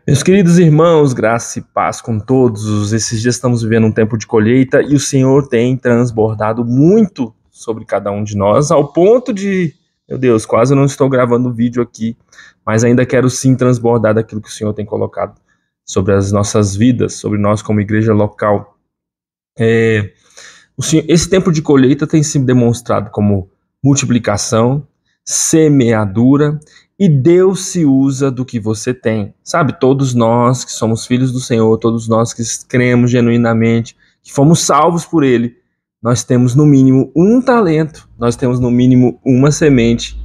Meus queridos irmãos, graça e paz com todos. Esses dias estamos vivendo um tempo de colheita e o Senhor tem transbordado muito sobre cada um de nós, ao ponto de, meu Deus, quase eu não estou gravando vídeo aqui, mas ainda quero sim transbordar daquilo que o Senhor tem colocado sobre as nossas vidas, sobre nós como igreja local. Esse tempo de colheita tem sido demonstrado como multiplicação, semeadura, e Deus se usa do que você tem. Sabe, todos nós que somos filhos do Senhor, todos nós que cremos genuinamente, que fomos salvos por Ele, nós temos no mínimo um talento, nós temos no mínimo uma semente,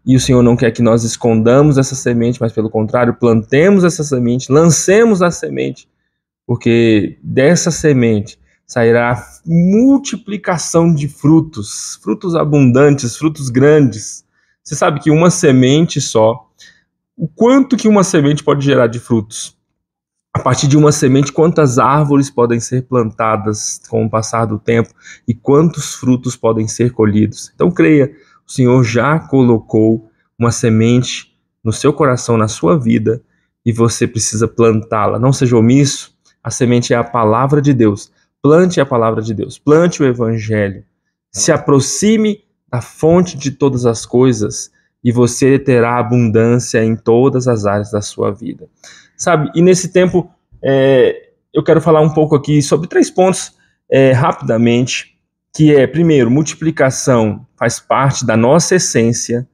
e o Senhor não quer que nós escondamos essa semente, mas pelo contrário, plantemos essa semente, lancemos a semente, porque dessa semente sairá multiplicação de frutos, frutos abundantes, frutos grandes. Você sabe que uma semente só, o quanto que uma semente pode gerar de frutos? A partir de uma semente, quantas árvores podem ser plantadas com o passar do tempo e quantos frutos podem ser colhidos? Então creia, o Senhor já colocou uma semente no seu coração, na sua vida, e você precisa plantá-la. Não seja omisso, a semente é a palavra de Deus. Plante a palavra de Deus, plante o evangelho. Se aproxime da fonte de todas as coisas e você terá abundância em todas as áreas da sua vida. Sabe, e nesse tempo eu quero falar um pouco aqui sobre 3 pontos rapidamente, que é, primeiro, multiplicação faz parte da nossa essência.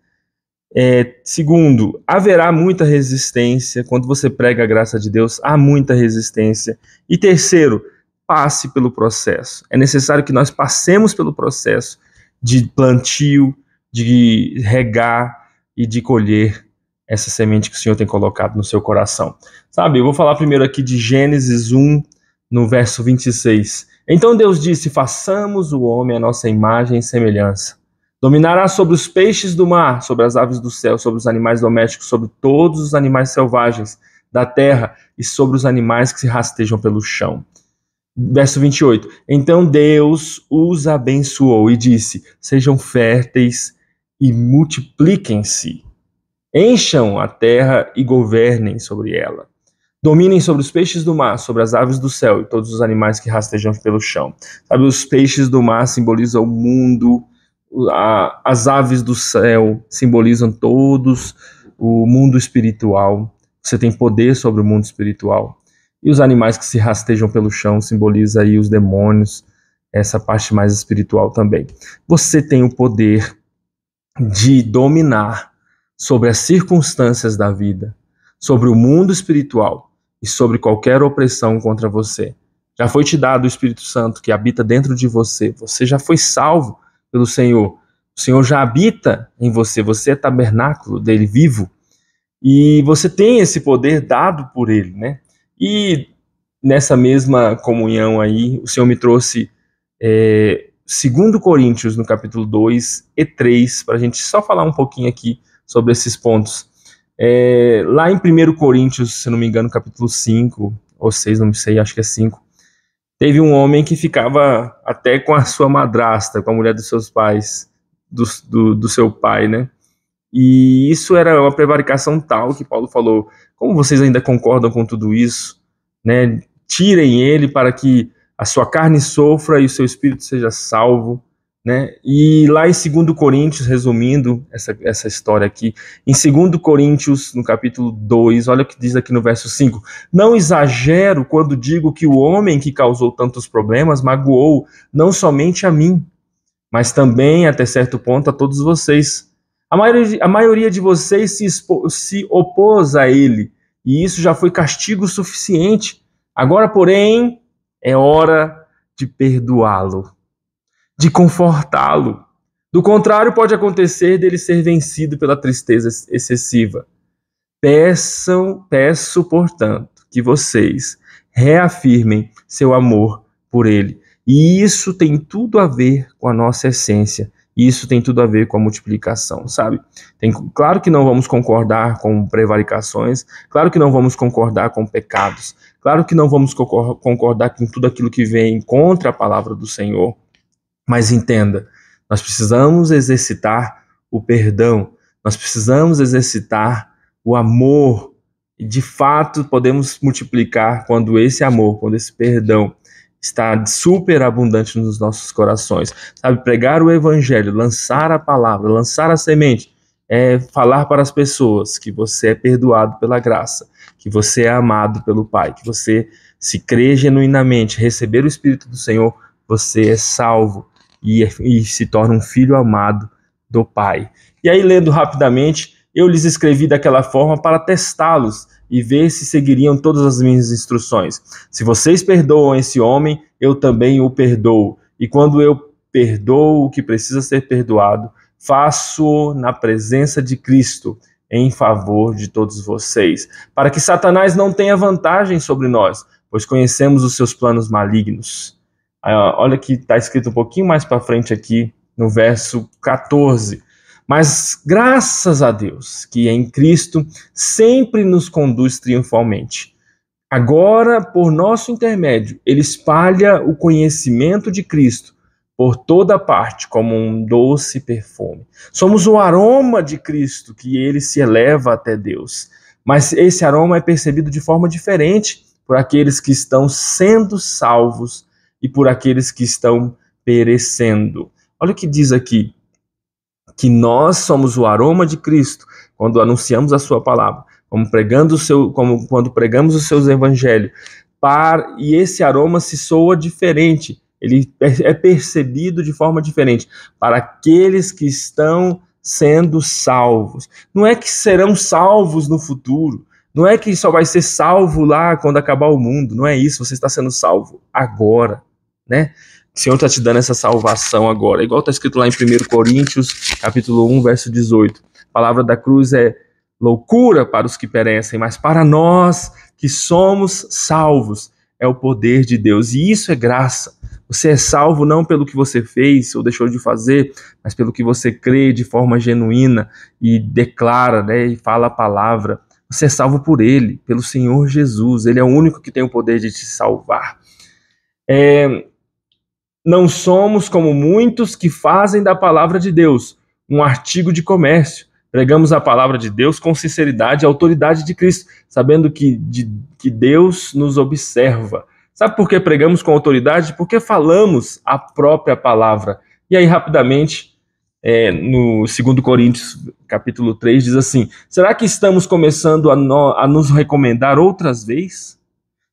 Segundo, haverá muita resistência. Quando você prega a graça de Deus, há muita resistência. E terceiro, passe pelo processo. É necessário que nós passemos pelo processo de plantio, de regar e de colher essa semente que o Senhor tem colocado no seu coração. Sabe, eu vou falar primeiro aqui de Gênesis 1, no verso 26. Então Deus disse: façamos o homem à nossa imagem e semelhança. Dominará sobre os peixes do mar, sobre as aves do céu, sobre os animais domésticos, sobre todos os animais selvagens da terra e sobre os animais que se rastejam pelo chão. Verso 28. Então Deus os abençoou e disse: sejam férteis e multipliquem-se. Encham a terra e governem sobre ela. Dominem sobre os peixes do mar, sobre as aves do céu e todos os animais que rastejam pelo chão. Sabe, os peixes do mar simbolizam o mundo, as aves do céu simbolizam todos o mundo espiritual. Você tem poder sobre o mundo espiritual. E os animais que se rastejam pelo chão simbolizam aí os demônios, essa parte mais espiritual também. Você tem o poder de dominar sobre as circunstâncias da vida, sobre o mundo espiritual e sobre qualquer opressão contra você. Já foi te dado o Espírito Santo que habita dentro de você. Você já foi salvo pelo Senhor. O Senhor já habita em você. Você é tabernáculo dele vivo. E você tem esse poder dado por ele, né? E nessa mesma comunhão aí, o Senhor me trouxe 2 Coríntios, no capítulo 2 e 3, para a gente só falar um pouquinho aqui sobre esses pontos. Lá em 1 Coríntios, se não me engano, capítulo 5 ou 6, não sei, acho que é 5, teve um homem que ficava até com a sua madrasta, com a mulher dos seus pais, do seu pai, né? E isso era uma prevaricação tal que Paulo falou: como vocês ainda concordam com tudo isso? Né? Tirem ele para que a sua carne sofra e o seu espírito seja salvo. Né? E lá em 2 Coríntios, resumindo essa história aqui, em 2 Coríntios, no capítulo 2, olha o que diz aqui no verso 5: não exagero quando digo que o homem que causou tantos problemas magoou não somente a mim, mas também, até certo ponto, a todos vocês. A maioria de vocês se opôs a ele, e isso já foi castigo suficiente. Agora, porém, é hora de perdoá-lo, de confortá-lo. Do contrário, pode acontecer dele ser vencido pela tristeza excessiva. Peço, portanto, que vocês reafirmem seu amor por ele. E isso tem tudo a ver com a nossa essência. Isso tem tudo a ver com a multiplicação, sabe? Claro que não vamos concordar com prevaricações, claro que não vamos concordar com pecados, claro que não vamos concordar com tudo aquilo que vem contra a palavra do Senhor. Mas entenda, nós precisamos exercitar o perdão, nós precisamos exercitar o amor E de fato podemos multiplicar quando esse amor, quando esse perdão está super abundante nos nossos corações. Sabe, pregar o evangelho, lançar a palavra, lançar a semente, é falar para as pessoas que você é perdoado pela graça, que você é amado pelo Pai, que você, se crê genuinamente, receber o Espírito do Senhor, você é salvo e se torna um filho amado do Pai. E aí, lendo rapidamente, eu lhes escrevi daquela forma para testá-los e ver se seguiriam todas as minhas instruções. Se vocês perdoam esse homem, eu também o perdoo. E quando eu perdoo o que precisa ser perdoado, faço na presença de Cristo, em favor de todos vocês, para que Satanás não tenha vantagem sobre nós, pois conhecemos os seus planos malignos. Olha que está escrito um pouquinho mais para frente aqui, no verso 14. Mas graças a Deus, que em Cristo sempre nos conduz triunfalmente. Agora, por nosso intermédio, ele espalha o conhecimento de Cristo por toda parte, como um doce perfume. Somos o aroma de Cristo, que ele se eleva até Deus. Mas esse aroma é percebido de forma diferente por aqueles que estão sendo salvos e por aqueles que estão perecendo. Olha o que diz aqui, que nós somos o aroma de Cristo quando anunciamos a sua palavra, quando pregamos os seus evangelhos, e esse aroma se soa diferente, ele é percebido de forma diferente para aqueles que estão sendo salvos. Não é que serão salvos no futuro, não é que só vai ser salvo lá quando acabar o mundo, não é isso, você está sendo salvo agora, né? O Senhor está te dando essa salvação agora. Igual está escrito lá em 1 Coríntios, capítulo 1, verso 18. A palavra da cruz é loucura para os que perecem, mas para nós que somos salvos, é o poder de Deus. E isso é graça. Você é salvo não pelo que você fez ou deixou de fazer, mas pelo que você crê de forma genuína e declara, né, e fala a palavra. Você é salvo por Ele, pelo Senhor Jesus. Ele é o único que tem o poder de te salvar. Não somos como muitos que fazem da palavra de Deus um artigo de comércio. Pregamos a palavra de Deus com sinceridade e autoridade de Cristo, sabendo que Deus nos observa. Sabe por que pregamos com autoridade? Porque falamos a própria palavra. E aí, rapidamente, no 2 Coríntios, capítulo 3, diz assim: será que estamos começando a nos recomendar outras vezes?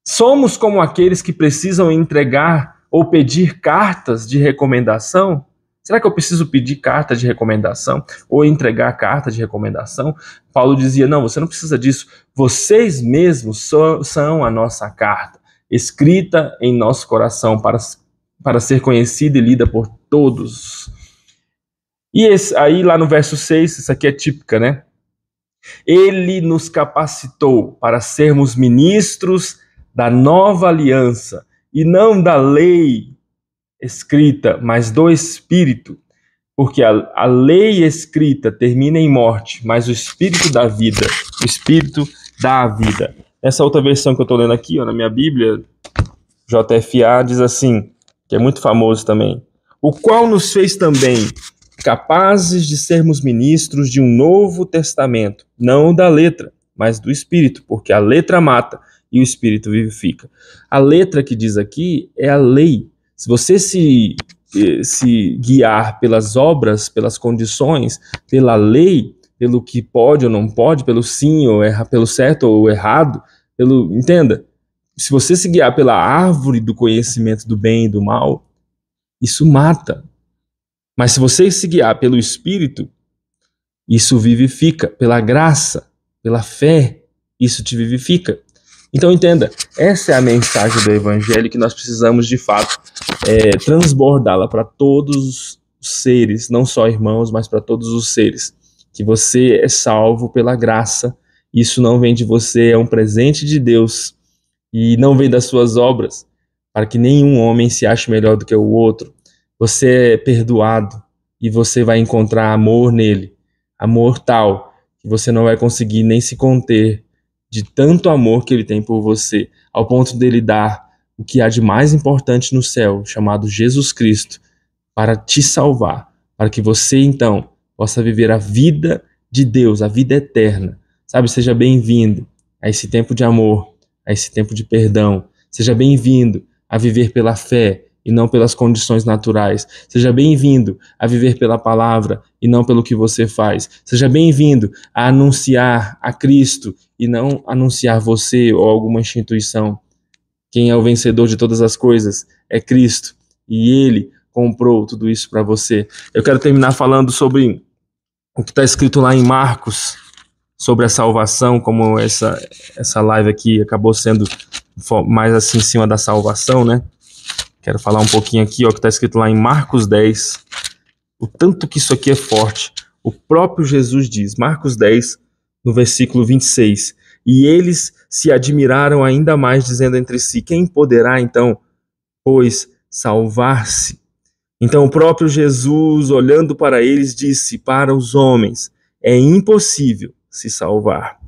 Somos como aqueles que precisam entregar ou pedir cartas de recomendação? Será que eu preciso pedir carta de recomendação ou entregar carta de recomendação? Paulo dizia, não, você não precisa disso. Vocês mesmos são a nossa carta, escrita em nosso coração para ser conhecida e lida por todos. E aí lá no verso 6, isso aqui é típica, né? Ele nos capacitou para sermos ministros da nova aliança, e não da lei escrita, mas do Espírito, porque a lei escrita termina em morte, mas o Espírito dá vida, o Espírito dá a vida. Essa outra versão que eu estou lendo aqui, na minha Bíblia, JFA, diz assim, que é muito famoso também: o qual nos fez também capazes de sermos ministros de um novo testamento, não da letra, mas do Espírito, porque a letra mata e o Espírito vivifica. A letra que diz aqui é a lei. Se você se guiar pelas obras, pelas condições, pela lei, pelo que pode ou não pode, pelo sim ou pelo certo ou errado, entenda, se você se guiar pela árvore do conhecimento do bem e do mal, isso mata. Mas se você se guiar pelo Espírito, isso vivifica. Pela graça, pela fé, isso te vivifica. Então entenda, essa é a mensagem do Evangelho que nós precisamos de fato transbordá-la para todos os seres, não só irmãos, mas para todos os seres. Que você é salvo pela graça, isso não vem de você, é um presente de Deus e não vem das suas obras, para que nenhum homem se ache melhor do que o outro. Você é perdoado e você vai encontrar amor nele, amor tal que você não vai conseguir nem se conter de tanto amor que ele tem por você, ao ponto dele dar o que há de mais importante no céu, chamado Jesus Cristo, para te salvar, para que você então possa viver a vida de Deus, a vida eterna. Sabe, seja bem-vindo. a esse tempo de amor, a esse tempo de perdão. Seja bem-vindo a viver pela fé e não pelas condições naturais. Seja bem-vindo a viver pela palavra e não pelo que você faz. Seja bem-vindo a anunciar a Cristo e não anunciar você ou alguma instituição. Quem é o vencedor de todas as coisas é Cristo, e Ele comprou tudo isso para você. Eu quero terminar falando sobre o que está escrito lá em Marcos, sobre a salvação, como essa live aqui acabou sendo mais assim em cima da salvação, né? Quero falar um pouquinho aqui, ó, que está escrito lá em Marcos 10, o tanto que isso aqui é forte. O próprio Jesus diz, Marcos 10, no versículo 26, e eles se admiraram ainda mais, dizendo entre si, quem poderá então, pois, salvar-se? Então o próprio Jesus, olhando para eles, disse, para os homens é impossível se salvar,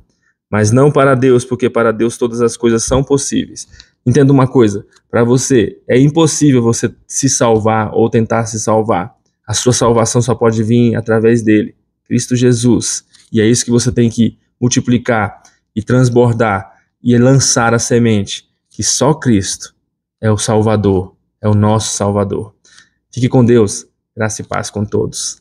mas não para Deus, porque para Deus todas as coisas são possíveis. Entenda uma coisa, para você é impossível você se salvar ou tentar se salvar. A sua salvação só pode vir através dele, Cristo Jesus. E é isso que você tem que multiplicar e transbordar e lançar a semente, que só Cristo é o Salvador, é o nosso Salvador. Fique com Deus, graça e paz com todos.